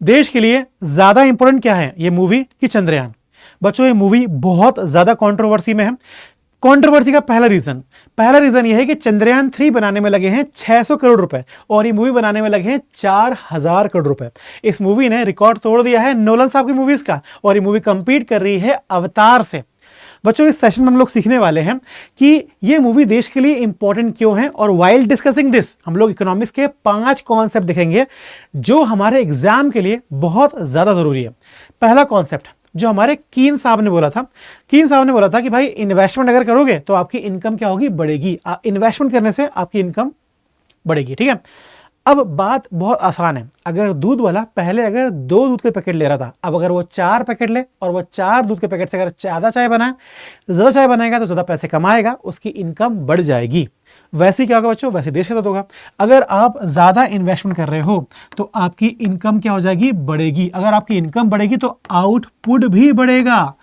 देश के लिए ज्यादा इंपॉर्टेंट क्या है ये मूवी की चंद्रयान। बच्चों ये मूवी बहुत ज्यादा कंट्रोवर्सी में है। कंट्रोवर्सी का पहला रीजन ये है कि चंद्रयान 3 बनाने में लगे हैं 600 करोड़ रुपए और ये मूवी बनाने में लगे हैं 4000 करोड़ रुपए। इस मूवी ने रिकॉर्ड तोड़ दिया है नोलन साहब की मूवीज का और ये मूवी कंपीट कर रही है अवतार से। बच्चों इस सेशन में हम लोग सीखने वाले हैं कि ये मूवी देश के लिए इंपॉर्टेंट क्यों है, और वाइल डिस्कसिंग दिस हम लोग इकोनॉमिक्स के 5 कॉन्सेप्ट देखेंगे जो हमारे एग्जाम के लिए बहुत ज्यादा जरूरी है। पहला कॉन्सेप्ट जो हमारे कीन साहब ने बोला था कि भाई इन्वेस्टमेंट अगर करोगे तो आपकी इनकम क्या होगी, बढ़ेगी। इन्वेस्टमेंट करने से आपकी इनकम बढ़ेगी, ठीक है। अब बात बहुत आसान है। अगर दूध वाला पहले अगर 2 दूध के पैकेट ले रहा था, अब अगर वो 4 पैकेट ले और वो 4 दूध के पैकेट से अगर ज्यादा चाय बनाएगा तो ज्यादा पैसे कमाएगा, उसकी इनकम बढ़ जाएगी। वैसे क्या होगा बच्चों, वैसे देश का होगा। अगर आप ज्यादा इन्वेस्टमेंट कर रहे हो तो आपकी इनकम क्या हो जाएगी, बढ़ेगी। अगर आपकी इनकम बढ़ेगी तो आउटपुट भी बढ़ेगा,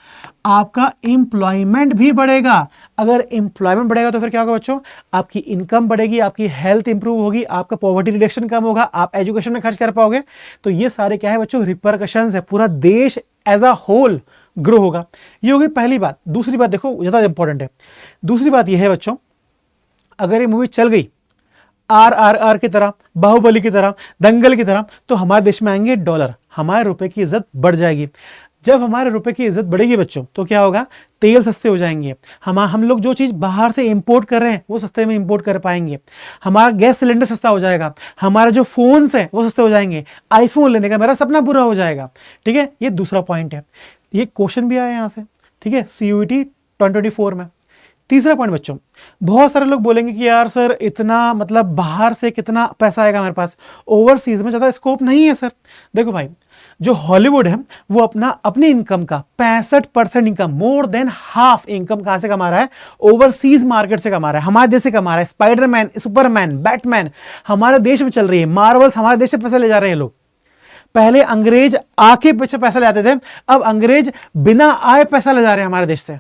आपका एम्प्लॉयमेंट भी बढ़ेगा। अगर एम्प्लॉयमेंट बढ़ेगा तो फिर क्या होगा बच्चों, आपकी इनकम बढ़ेगी, आपकी हेल्थ इंप्रूव होगी, आपका पॉवर्टी रिडक्शन कम होगा, आप एजुकेशन में खर्च कर पाओगे। तो ये सारे क्या है बच्चों, रिपरकशंस है। पूरा देश एज अ होल ग्रो होगा। ये होगी पहली बात। दूसरी बात देखो ज्यादा इंपॉर्टेंट है। दूसरी बात यह है बच्चों, अगर ये मूवी चल गई RRR की तरह, बाहुबली की तरह, दंगल की तरह, तो हमारे देश में आएंगे डॉलर, हमारे रुपए की इज्जत बढ़ जाएगी। जब हमारे रुपए की इज्जत बढ़ेगी बच्चों तो क्या होगा, तेल सस्ते हो जाएंगे। हम लोग जो चीज बाहर से इंपोर्ट कर रहे हैं वो सस्ते में इंपोर्ट कर पाएंगे। हमारा गैस सिलेंडर सस्ता हो जाएगा, हमारे जो फोन्स हैं वो सस्ते हो जाएंगे, आईफोन लेने का मेरा सपना पूरा हो जाएगा, ठीक है। ये दूसरा पॉइंट है। ये क्वेश्चन भी आया यहां से, ठीक है, CUET 2024 में। तीसरा पॉइंट बच्चों, बहुत सारे लोग बोलेंगे कि यार सर इतना मतलब बाहर से कितना पैसा आएगा हमारे पास, ओवरसीज में ज्यादा स्कोप नहीं है सर। देखो भाई, जो हॉलीवुड है वो अपनी इनकम का 65% income, more than half income कहां से कमा रहा है, ओवरसीज मार्केट से कमा रहा है, हमारे देश से कमा रहा है। स्पाइडरमैन, सुपरमैन, बैटमैन हमारे देश में चल रही है, मार्वल्स हमारे देश से पैसा ले जा रहे हैं लोग। पहले अंग्रेज आके पीछे पैसा ले आते थे, अब अंग्रेज बिना आए पैसा ले जा रहे हैं हमारे देश से।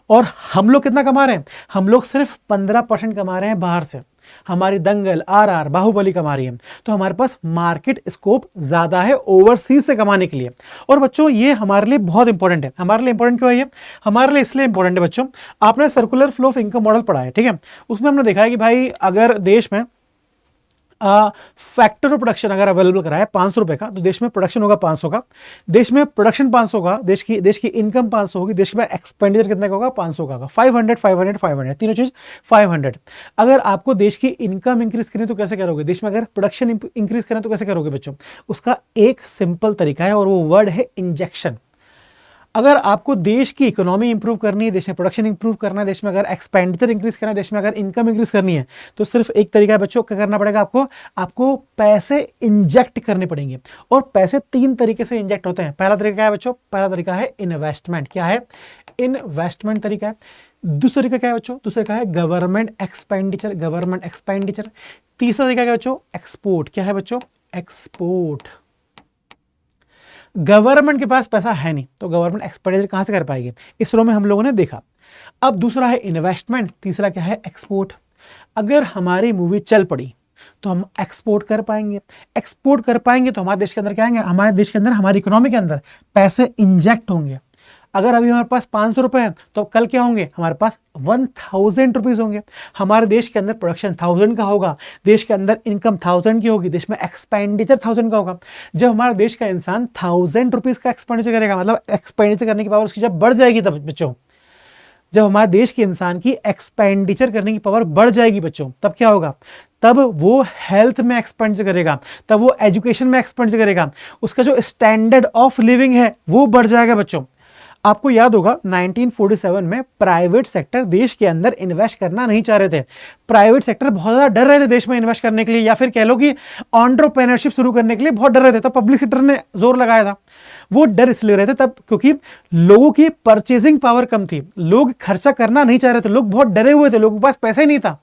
और हम लोग कितना कमा रहे हैं, हम लोग सिर्फ 15% कमा रहे हैं बाहर से। हमारी दंगल, RR, बाहुबली कमा रही है। तो हमारे पास मार्केट स्कोप ज्यादा है ओवरसीज से कमाने के लिए। और बच्चों ये हमारे लिए बहुत इंपॉर्टेंट है। हमारे लिए इंपॉर्टेंट क्यों है ये, हमारे लिए इसलिए इंपॉर्टेंट है बच्चों, आपने circular flow of income model पढ़ा है, ठीक है। उसमें हमने देखा है कि भाई अगर देश में फैक्टर ऑफ प्रोडक्शन अगर अवेलेबल करा है 500 रुपए का, तो देश में प्रोडक्शन होगा 500 का। देश में प्रोडक्शन 500 का, देश की इनकम 500 होगी, देश में एक्सपेंडिचर कितने का होगा, 500 का होगा। 500 500 500 तीनों चीज 500। अगर आपको देश की इनकम इंक्रीज करनी तो कैसे करोगे, देश में अगर प्रोडक्शन इंक्रीज करना तो कैसे करोगे बच्चों, उसका एक सिंपल तरीका है और वो वर्ड है इंजेक्शन। अगर आपको देश की इकोनॉमी इंप्रूव करनी है, देश में प्रोडक्शन इंप्रूव करना है, देश में अगर एक्सपेंडिचर इंक्रीज करना है, देश में अगर इनकम इंक्रीज करनी है, तो सिर्फ एक तरीका है बच्चों, क्या करना पड़ेगा आपको पैसे इंजेक्ट करने पड़ेंगे। और पैसे 3 तरीके से इंजेक्ट होते हैं। पहला तरीका क्या है बच्चों, पहला तरीका है इन्वेस्टमेंट। क्या है, इन्वेस्टमेंट तरीका है। दूसरा तरीका क्या है बच्चों, दूसरा तरीका है गवर्नमेंट एक्सपेंडिचर। तीसरा तरीका क्या है बच्चों, एक्सपोर्ट। क्या है बच्चों, एक्सपोर्ट। गवर्नमेंट के पास पैसा है नहीं तो गवर्नमेंट एक्सपेंडिचर कहां से कर पाएगी, इस रो में हम लोगों ने देखा। अब दूसरा है इन्वेस्टमेंट, तीसरा क्या है, एक्सपोर्ट। अगर हमारी मूवी चल पड़ी तो हम एक्सपोर्ट कर पाएंगे तो हमारे देश के अंदर क्या आएंगे, हमारे देश के अंदर, हमारी इकोनॉमी के अंदर पैसे इंजेक्ट होंगे। अगर अभी हमारे पास 500 रुपए हैं तो कल क्या होंगे, हमारे पास 1000 रुपीज होंगे। हमारे देश के अंदर प्रोडक्शन 1000 का होगा, देश के अंदर इनकम 1000 की होगी, देश में एक्सपेंडिचर 1000 का होगा। जब हमारे देश का इंसान 1000 रुपीज का एक्सपेंडिचर करेगा, मतलब एक्सपेंडिचर करने की पावर उसकी जब बढ़ जाएगी, तब बच्चों जब हमारे देश के इंसान की एक्सपेंडिचर करने की पावर बढ़ जाएगी बच्चों, तब क्या होगा, तब वो हेल्थ में एक्सपेंडिचर करेगा, तब वो एजुकेशन में एक्सपेंडिचर करेगा, उसका जो स्टैंडर्ड ऑफ लिविंग है वो बढ़ जाएगा बच्चों। आपको याद होगा 1947 में प्राइवेट सेक्टर देश के अंदर इन्वेस्ट करना नहीं चाह रहे थे। प्राइवेट सेक्टर बहुत ज्यादा डर रहे थे देश में इन्वेस्ट करने के लिए, या फिर कह लो कि एंटरप्रेन्योरशिप शुरू करने के लिए बहुत डर रहे थे। तब पब्लिक सेक्टर ने जोर लगाया था। वो डर इसलिए रहे थे तब क्योंकि लोगों की परचेजिंग पावर कम थी, लोग खर्चा करना नहीं चाह रहे थे, लोग बहुत डरे हुए थे, लोगों के पास पैसा ही नहीं था।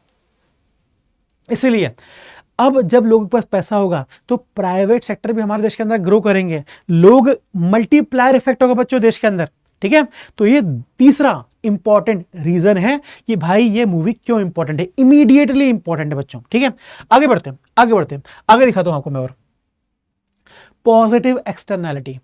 इसीलिए अब जब लोगों के पास पैसा होगा तो प्राइवेट सेक्टर भी हमारे देश के अंदर ग्रो करेंगे, लोग मल्टीप्लायर इफेक्ट होगा बच्चों देश के अंदर, ठीक है। तो ये तीसरा इंपॉर्टेंट रीजन है कि भाई ये मूवी क्यों इंपॉर्टेंट है, इमीडिएटली इंपॉर्टेंट है बच्चों, ठीक है। आगे बढ़ते हैं, आगे दिखाता हूं आपको मैं। और पॉजिटिव एक्सटर्नैलिटी।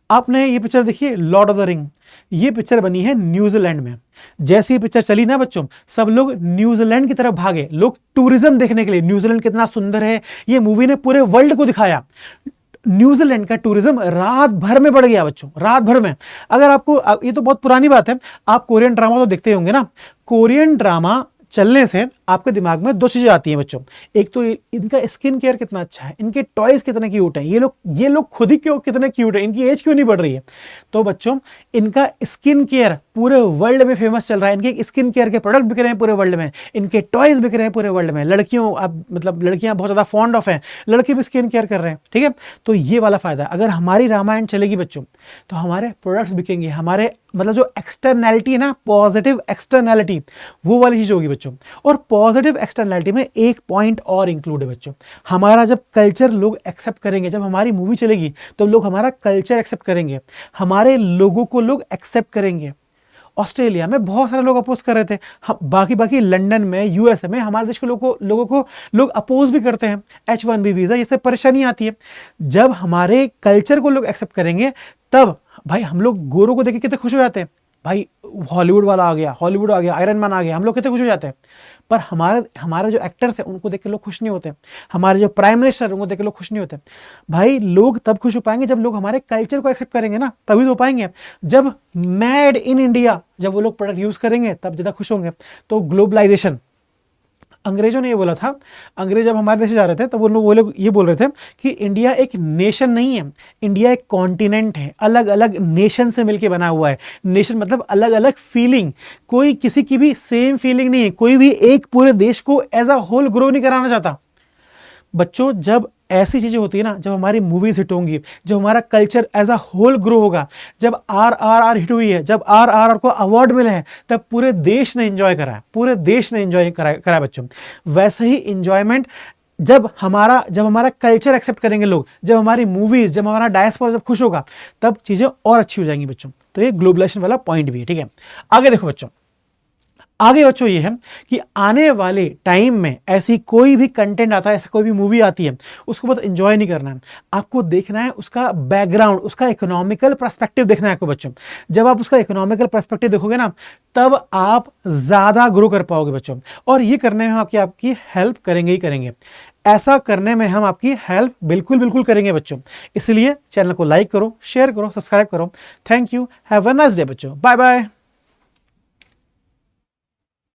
आपने ये पिक्चर देखी है लॉर्ड ऑफ द रिंग, ये पिक्चर बनी है न्यूजीलैंड में। जैसे ये पिक्चर चली ना बच्चों, सब लोग न्यूजीलैंड की तरफ भागे, लोग टूरिज्म देखने के लिए। न्यूजीलैंड कितना सुंदर है, ये मूवी ने पूरे वर्ल्ड को दिखाया। न्यूजीलैंड का टूरिज्म रात भर में बढ़ गया बच्चों, रात भर में। अगर आपको, ये तो बहुत पुरानी बात है, आप कोरियन ड्रामा तो देखते होंगे ना। कोरियन ड्रामा चलने से आपके दिमाग में दो चीजें आती हैं बच्चों। एक तो इनका स्किन केयर कितना अच्छा है, इनके टॉयज कितने क्यूट हैं, ये लोग खुद ही क्यों कितने क्यूट हैं, इनकी एज क्यों नहीं बढ़ रही है। तो बच्चों इनका स्किन केयर पूरे वर्ल्ड में फेमस चल रहा है, इनके स्किन केयर के प्रोडक्ट बिक रहे हैं पूरे वर्ल्ड में, इनके टॉयज बिक रहे हैं पूरे वर्ल्ड में। लड़कियों, अब मतलब लड़कियां बहुत ज्यादा फॉन्ड ऑफ हैं, लड़के भी स्किन केयर कर रहे हैं, ठीक है। तो ये वाला फायदा, अगर हमारी रामायण चलेगी बच्चों तो हमारे प्रोडक्ट्स बिकेंगे, हमारे मतलब जो एक्सटर्नैलिटी है ना, पॉजिटिव एक्सटर्नैलिटी, वो वाली चीज होगी बच्चों। और पॉजिटिव एक्सटर्नैलिटी में एक पॉइंट और इंक्लूड है बच्चों, हमारा जब कल्चर लोग एक्सेप्ट करेंगे, जब हमारी मूवी चलेगी तो लोग हमारा कल्चर एक्सेप्ट करेंगे, हमारे लोगों को लोग एक्सेप्ट करेंगे। ऑस्ट्रेलिया में बहुत सारे लोग अपोज कर रहे थे, बाकी लंदन में, यूएसए में हमारे देश के लोगों को लोग अपोज भी करते हैं। H1B वीजा, ये सब परेशानी आती है। जब हमारे कल्चर को लोग एक्सेप्ट करेंगे तब भाई हम लोग गोरों को देख के कितने खुश हो जाते हैं, भाई हॉलीवुड वाला आ गया, हॉलीवुड आ गया, आयरन मैन आ गया, हम लोग कितने खुश हो जाते हैं। पर हमारे जो एक्टर्स हैं उनको देख के लोग खुश नहीं होते, हमारे जो प्राइम मिनिस्टर उनको देख के लोग खुश नहीं होते। भाई लोग तब खुश हो पाएंगे जब लोग हमारे कल्चर को एक्सेप्ट करेंगे ना, तभी तो हो पाएंगे। जब मेड इन इंडिया, जब वो लोग प्रोडक्ट यूज करेंगे तब ज़्यादा खुश होंगे। तो ग्लोबलाइजेशन, अंग्रेजों ने ये बोला था, अंग्रेज जब हमारे देश से जा रहे थे तब वो लोग ये बोल रहे थे कि इंडिया एक नेशन नहीं है, इंडिया एक कॉन्टिनेंट है, अलग अलग नेशन से मिलके बना हुआ है। नेशन मतलब अलग अलग फीलिंग, कोई किसी की भी सेम फीलिंग नहीं है, कोई भी एक पूरे देश को एज अ होल ग्रो नहीं कराना चाहता। बच्चों जब ऐसी चीजें होती है ना, जब हमारी मूवीज हिट होंगी, जब हमारा culture as a whole grow होगा, जब RRR हिट हुई है, जब RRR को अवार्ड मिले हैं, तब पूरे देश ने एंजॉय करा है, पूरे देश ने एंजॉय करा है बच्चों। वैसे ही एंजॉयमेंट जब हमारा कल्चर एक्सेप्ट करेंगे लोग, जब हमारी मूवीज, जब हमारा डायस्पोरा जब खुश होगा, तब चीजें और अच्छी हो जाएंगी बच्चों। तो ये ग्लोबलाइजेशन वाला पॉइंट भी है, ठीक है। आगे देखो बच्चों, आगे बच्चों ये है कि आने वाले टाइम में ऐसी कोई भी कंटेंट आता है, ऐसा कोई भी मूवी आती है, उसको बहुत एंजॉय नहीं करना है, आपको देखना है उसका बैकग्राउंड, उसका इकोनॉमिकल पर्सपेक्टिव देखना है आपको बच्चों। जब आप उसका इकोनॉमिकल पर्सपेक्टिव देखोगे ना, तब आप ज्यादा ग्रो कर पाओगे बच्चों। और ये करने में हम आपकी हेल्प करेंगे ही करेंगे, ऐसा करने में हम आपकी हेल्प बिल्कुल करेंगे बच्चों। इसलिए चैनल को लाइक करो, शेयर करो, सब्सक्राइब करो। Thank you, have a nice day बच्चों, बाय बाय।